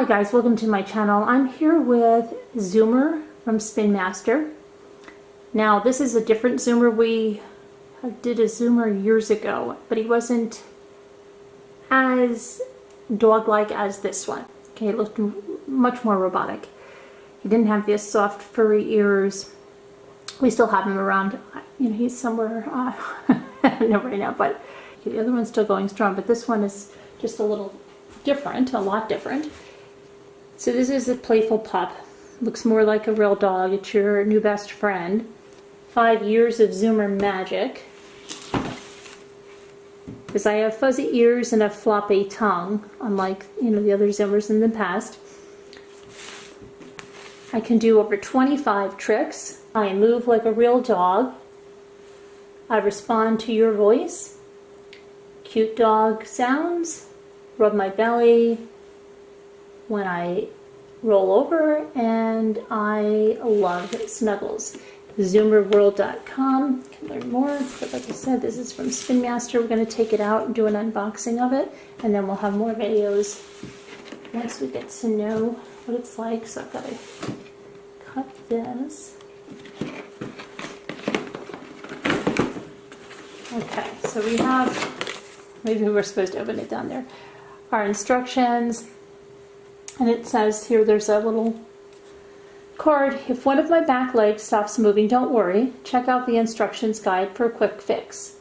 Hi guys, welcome to my channel. I'm here with Zoomer from Spin Master. Now this is a different Zoomer. We did a Zoomer years ago, but he wasn't as dog-like as this one. Okay, it looked much more robotic. He didn't have these soft furry ears. We still have him around. You know, he's somewhere, I don't know right now, but the other one's still going strong, but this one is just a little different, a lot different. So this is a Playful Pup. Looks more like a real dog. It's your new best friend. 5 years of Zoomer magic. Because I have fuzzy ears and a floppy tongue, unlike, you know, the other Zoomers in the past. I can do over 25 tricks. I move like a real dog. I respond to your voice. Cute dog sounds. Rub my belly when I roll over, and I love snuggles. Zoomerworld.com. Can learn more, but like I said, this is from Spin Master. We're going to take it out and do an unboxing of it, and then we'll have more videos once we get to know what it's like. So I've got to cut this. Okay, so we have, maybe we're supposed to open it down there, our instructions, and it says here there's a little card. If one of my back legs stops moving, don't worry. Check out the instructions guide for a quick fix.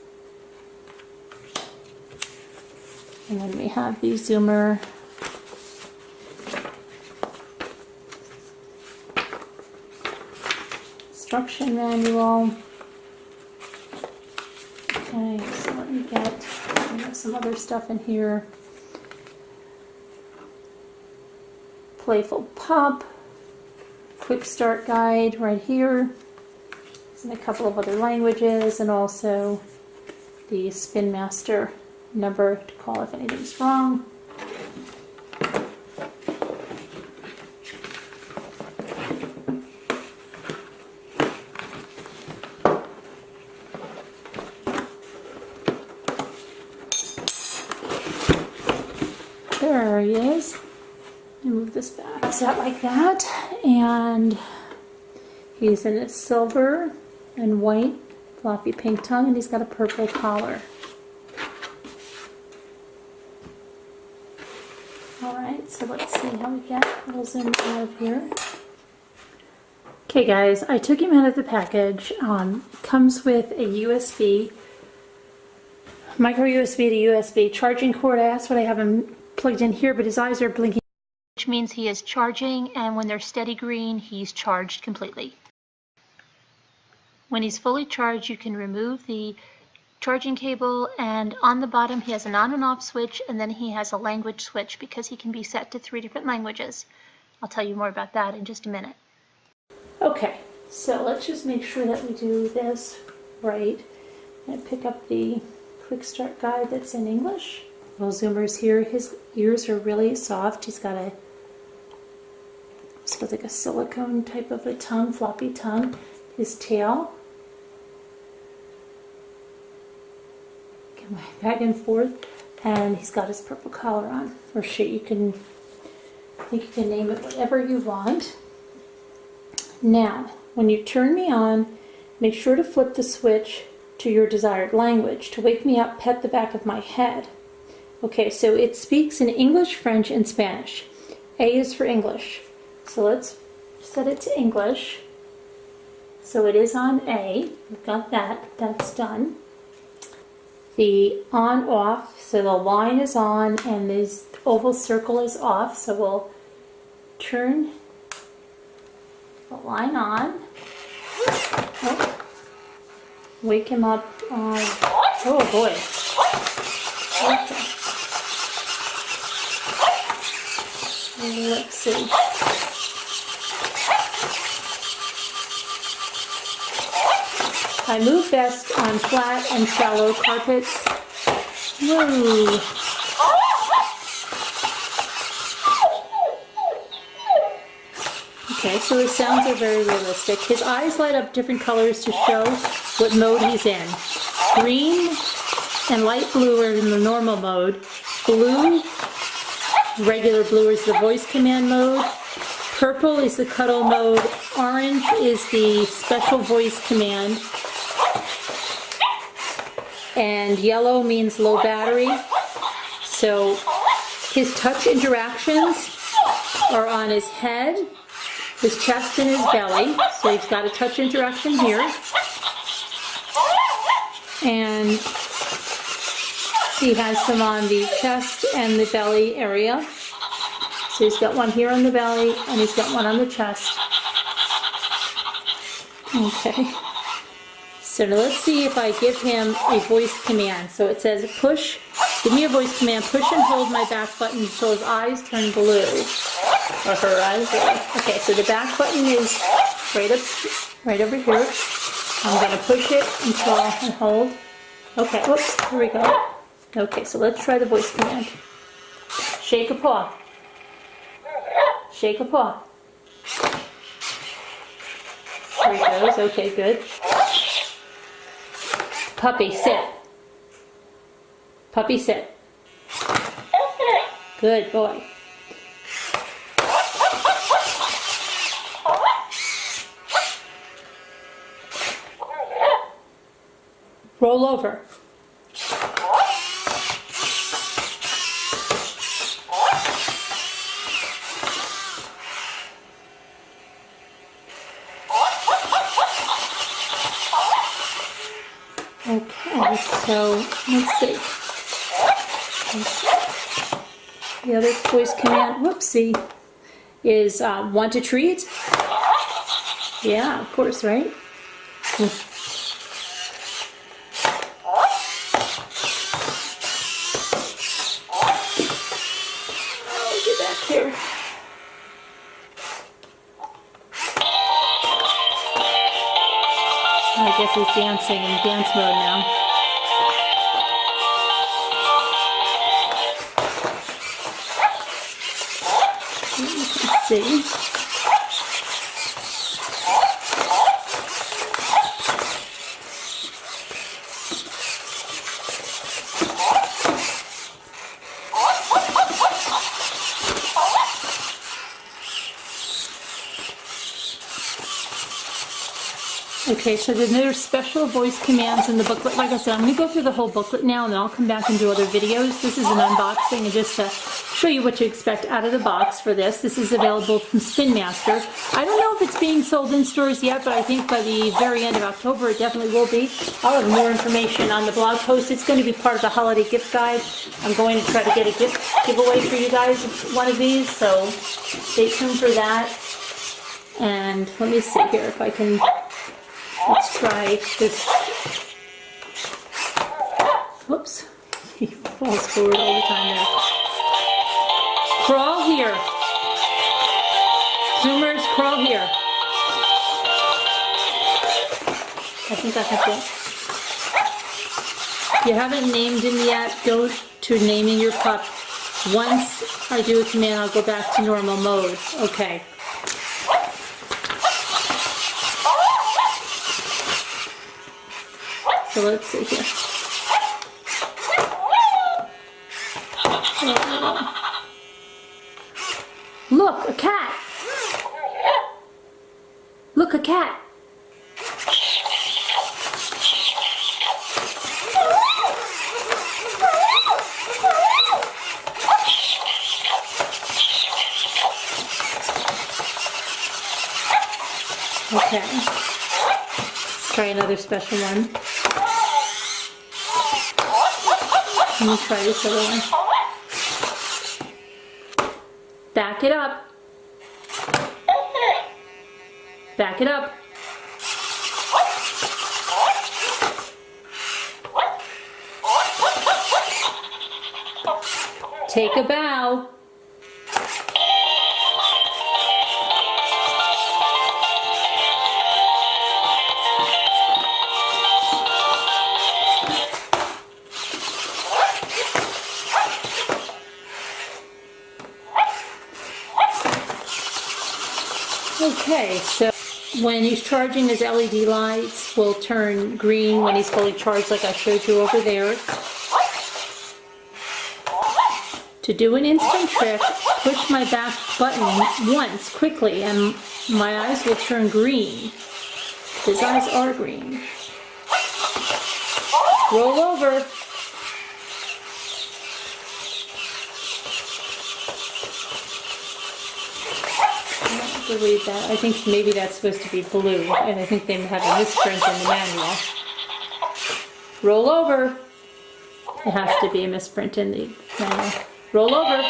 And then we have the Zoomer instruction manual. Okay, so let me get, we have some other stuff in here. Playful Pup, quick start guide right here, and a couple of other languages, and also the Spin Master number to call if anything's wrong. There he is. Move this back, set like that, and he's in a silver and white floppy pink tongue, and he's got a purple collar. Alright, so let's see how we get. We'll zoom out of here. Okay guys, I took him out of the package. Comes with a USB, micro USB to USB charging cord. That's what I have him plugged in here, but his eyes are blinking, which means he is charging, and when they're steady green, he's charged completely. When he's fully charged, you can remove the charging cable, and on the bottom he has an on and off switch, and then he has a language switch because he can be set to 3 different languages. I'll tell you more about that in just a minute. Okay, so let's just make sure that we do this right. I'm going to pick up the quick start guide that's in English. Little Zoomer's here. His ears are really soft. He's got a sort of like a silicone type of a tongue, floppy tongue. His tail, back and forth, and he's got his purple collar on. Or shit, you can, I think you can name it whatever you want. Now, when you turn me on, make sure to flip the switch to your desired language. To wake me up, pet the back of my head. Okay, so it speaks in English, French, and Spanish. A is for English. So let's set it to English. So it is on A. We've got that. That's done. The on-off, so the line is on and this oval circle is off. So we'll turn the line on. Oh. Wake him up on, oh boy. Okay. Let's see. I move best on flat and shallow carpets. Whoa. Okay, so his sounds are very realistic. His eyes light up different colors to show what mode he's in. Green and light blue are in the normal mode. Blue Regular blue is the voice command mode. Purple is the cuddle mode. Orange is the special voice command. And yellow means low battery. So his touch interactions are on his head, his chest, and his belly. So he's got a touch interaction here. And he has some on the chest and the belly area. So he's got one here on the belly, and he's got one on the chest. Okay. So now let's see if I give him a voice command. So it says push, give me a voice command, push and hold my back button until his eyes turn blue. Or her eyes. Okay, so the back button is right over here. I'm going to push it until I hold. Okay, whoops, here we go. Okay, so let's try the voice command. Shake a paw. Shake a paw. There he goes. Okay, good. Puppy, sit. Puppy, sit. Good boy. Roll over. Okay, so let's see. The other voice command, whoopsie, is want a treat? Yeah, of course, right? Oh, get back here. I guess he's dancing in dance mode now. Let's see. Okay, so there's special voice commands in the booklet. Like I said, I'm going to go through the whole booklet now, and then I'll come back and do other videos. This is an unboxing, and just to show you what to expect out of the box for this. This is available from Spin Master. I don't know if it's being sold in stores yet, but I think by the very end of October it definitely will be. I'll have more information on the blog post. It's going to be part of the holiday gift guide. I'm going to try to get a giveaway for you guys, one of these, so stay tuned for that. And let me see here if I can... Let's try this. Whoops. He falls forward all the time there. Crawl here. Zoomers, crawl here. I think I have to. If you haven't named him yet, go to naming your pup. Once I do a command, I'll go back to normal mode. Okay. So let's see here. Look, a cat. Look, a cat. Okay. Let's try another special one. Let me try this other one. Back it up. Back it up. Take a bow. Okay, so when he's charging, his LED lights will turn green when he's fully charged, like I showed you over there. To do an instant trick, push my back button once quickly and my eyes will turn green. His eyes are green. Roll over. Read that. I think maybe that's supposed to be blue, and I think they have a misprint in the manual. Roll over. It has to be a misprint in the manual. Roll over.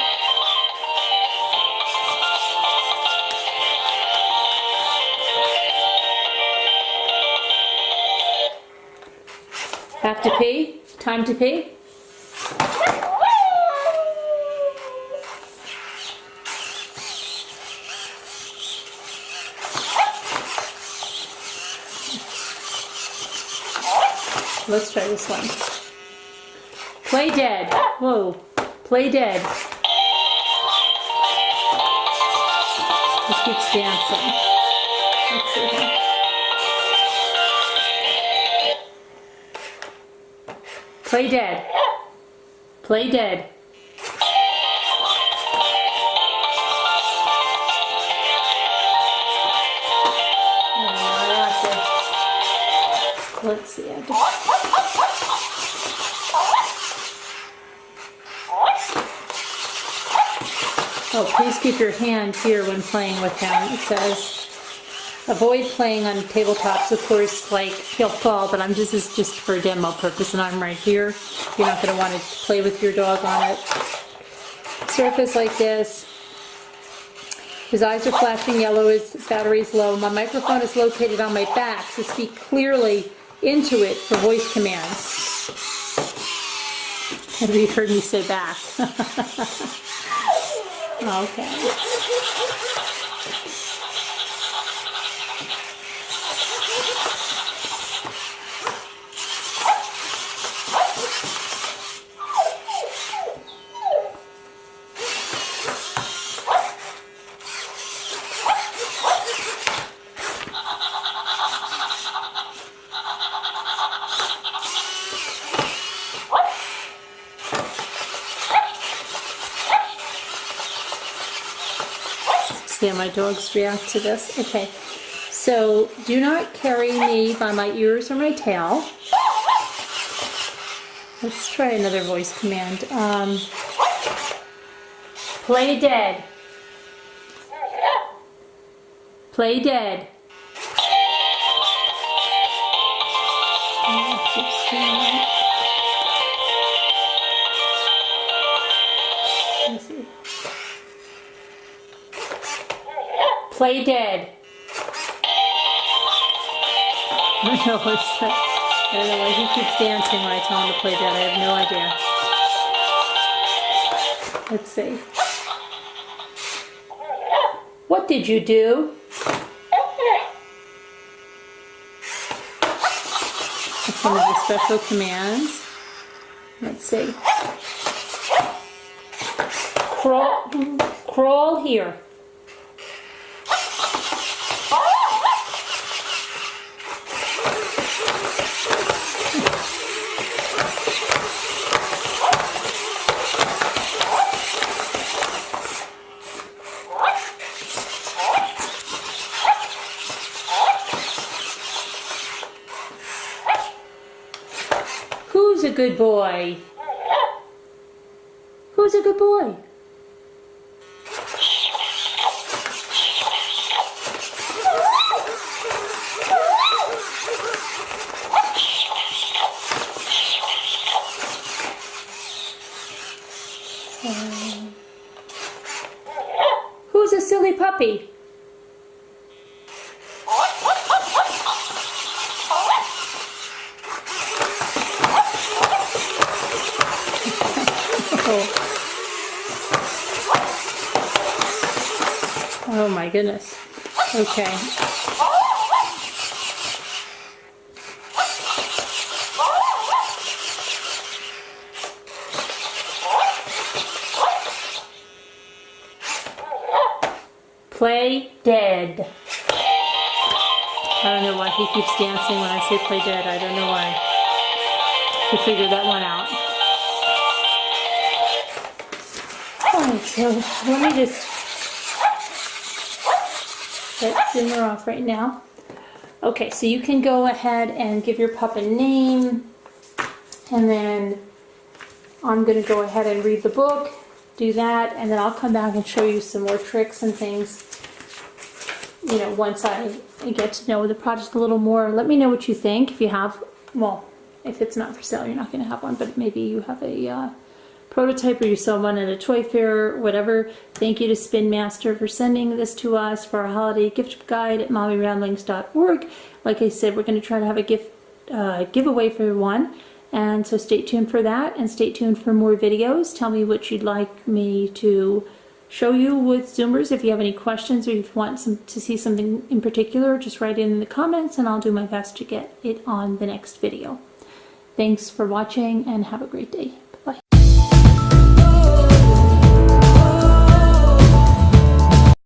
Have to pee? Time to pee? Let's try this one. Play dead. Whoa. Play dead. He keeps dancing. Let's see here. Play dead. Play dead. Let's see. Oh, please keep your hand here when playing with him. It says, avoid playing on tabletops. Of course, like, he'll fall, but this is just for demo purpose, and I'm right here. You're not going to want to play with your dog on it. Surface like this. His eyes are flashing yellow, his battery's low. My microphone is located on my back, so speak clearly into it for voice commands. Have you heard me say back? Okay. See how my dogs react to this. Okay, so do not carry me by my ears or my tail. Let's try another voice command. Play dead. Play dead. Let's see. Play dead. I don't know what's that. I don't know why he keeps dancing when I tell him to play dead. I have no idea. Let's see. What did you do? That's one of the special commands. Let's see. Crawl here. Who's a good boy? Who's a good boy? Who's a silly puppy? Oh my goodness. Okay. Play dead. I don't know why he keeps dancing when I say play dead. I don't know why. To figure that one out. so let me just shut Zoomer off right now. Okay, so you can go ahead and give your pup a name, and then I'm going to go ahead and read the book, do that, and then I'll come back and show you some more tricks and things, you know, once I get to know the project a little more. Let me know what you think. If you have, well, if it's not for sale, you're not going to have one, but maybe you have a prototype or you saw one at a toy fair, whatever. Thank you to Spin Master for sending this to us for our holiday gift guide at mommyramblings.org. Like I said, we're going to try to have a gift giveaway for one, and so stay tuned for that, and stay tuned for more videos. Tell me what you'd like me to show you with Zoomers. If you have any questions or you want to see something in particular, just write it in the comments and I'll do my best to get it on the next video. Thanks for watching and have a great day.